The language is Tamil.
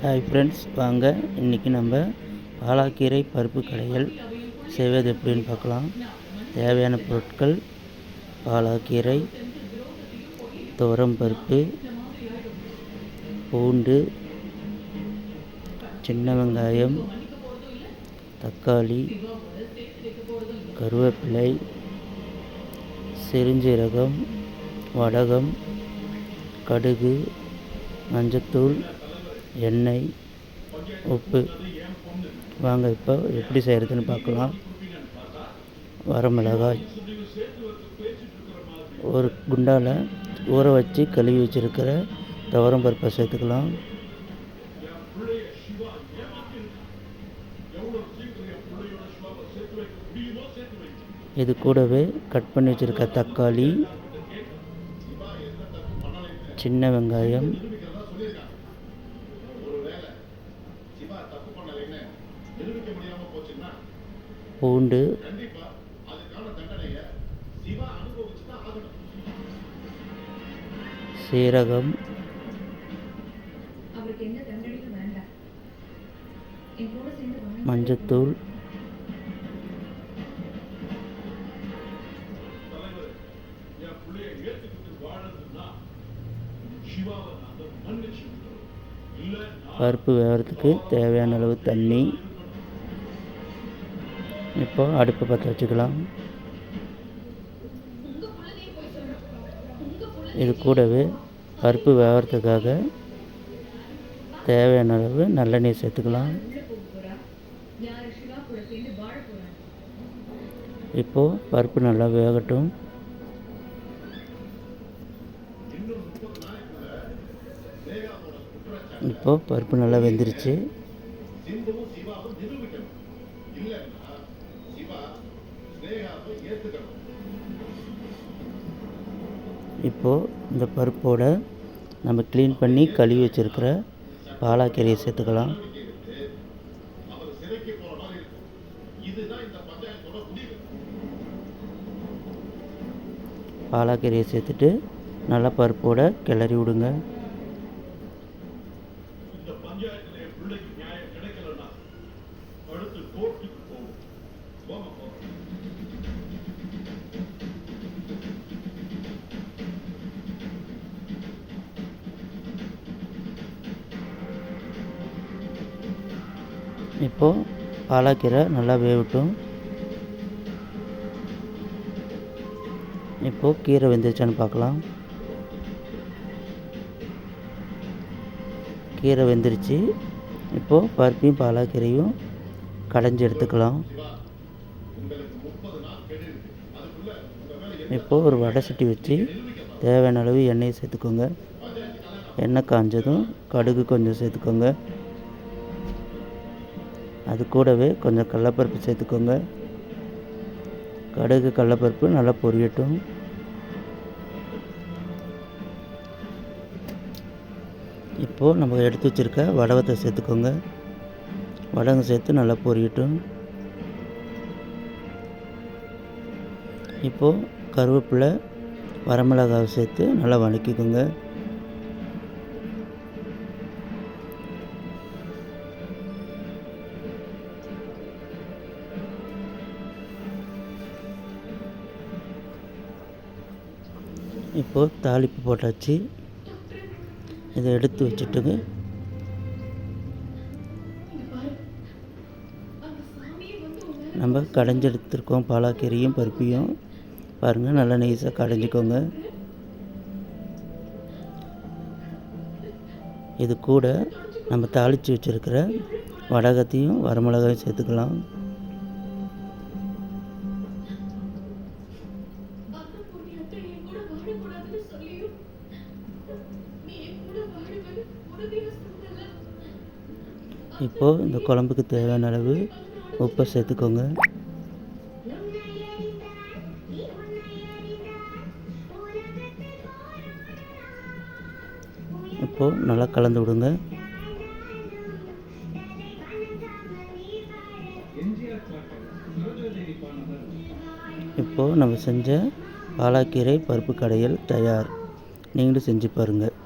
ஹாய் ஃப்ரெண்ட்ஸ், வாங்க இன்றைக்கி நம்ம பாலாக்கீரை பருப்பு கடையல் செய்வது எப்படின்னு பார்க்கலாம். தேவையான பொருட்கள்: பாலாக்கீரை, துவரம்பருப்பு, பூண்டு, சின்ன வெங்காயம், தக்காளி, கருவேப்பிலை, சிறுஞ்சீரகம், வடகம், கடுகு, மஞ்சத்தூள், எண்ணெய், உப்பு. வாங்க இப்போ எப்படி செய்கிறதுன்னு பார்க்கலாம். வரமிளகாய் ஒரு குண்டால் ஊற வச்சு கழுவி வச்சுருக்கிற துவரம் பருப்பை சேர்த்துக்கலாம். இது கூடவே கட் பண்ணி வச்சுருக்க தக்காளி, சின்ன வெங்காயம், பூண்டு, சீரகம், மஞ்சத்தூள், பருப்பு வேகிறதுக்கு தேவையான அளவு தண்ணி. இப்போ அடுப்பை பற்ற வச்சுக்கலாம். இது கூடவே பருப்பு வேகிறதுக்காக தேவையான அளவு நல்லெண்ணெய் சேர்த்துக்கலாம். இப்போது பருப்பு நல்லா வேகட்டும். இப்போது பருப்பு நல்லா வெந்துருச்சு. இப்போது இந்த பருப்போட நம்ம க்ளீன் பண்ணி கழுவி வச்சுருக்கிற பாலாக்கீரையை சேர்த்துக்கலாம். பாலாக்கீரையை சேர்த்துட்டு நல்லா பருப்போட கிளறி விடுங்க. இப்போது பாலாக்கீரை நல்லா வேகட்டும். இப்போது கீரை வெந்துருச்சான்னு பார்க்கலாம். கீரை வெந்துருச்சு. இப்போது பருப்பையும் பாலாக்கீரையும் கடைஞ்சி எடுத்துக்கலாம். இப்போது ஒரு வடை சட்டி வச்சு தேவையான அளவு எண்ணெயை சேர்த்துக்கோங்க. எண்ணெய் காஞ்சதும் கடுகு கொஞ்சம் சேர்த்துக்கோங்க. அது கூடவே கொஞ்சம் கடலப்பருப்பு சேர்த்துக்கோங்க. கடுகு கடலப்பருப்பு நல்லா பொரியட்டும். இப்போது நம்ம எடுத்து வச்சுருக்க வடகத்தை சேர்த்துக்கோங்க. வடகம் சேர்த்து நல்லா பொரியட்டும். இப்போது கருவேப்பிலை, வரமிளகாவை சேர்த்து நல்லா வதக்கிக்கோங்க. இப்போது தாளிப்பு போட்டாச்சு. இதை எடுத்து வச்சுட்டுங்க. நம்ம கடைஞ்சி எடுத்துருக்கோம் பாலாக்கீரையும் பருப்பையும். பாருங்கள், நல்லா நைஸாக கடைஞ்சிக்கோங்க. இது கூட நம்ம தாளித்து வச்சுருக்கிற வடகத்தையும் வரமிளகாயும் சேர்த்துக்கலாம். இப்போது இந்த குழம்புக்கு தேவையான அளவு உப்பை சேர்த்துக்கோங்க. இப்போது நல்லா கலந்து விடுங்க. இப்போது நம்ம செஞ்ச பாலாக்கீரை பருப்பு கடையல் தயார். நீங்களும் செஞ்சு பாருங்கள்.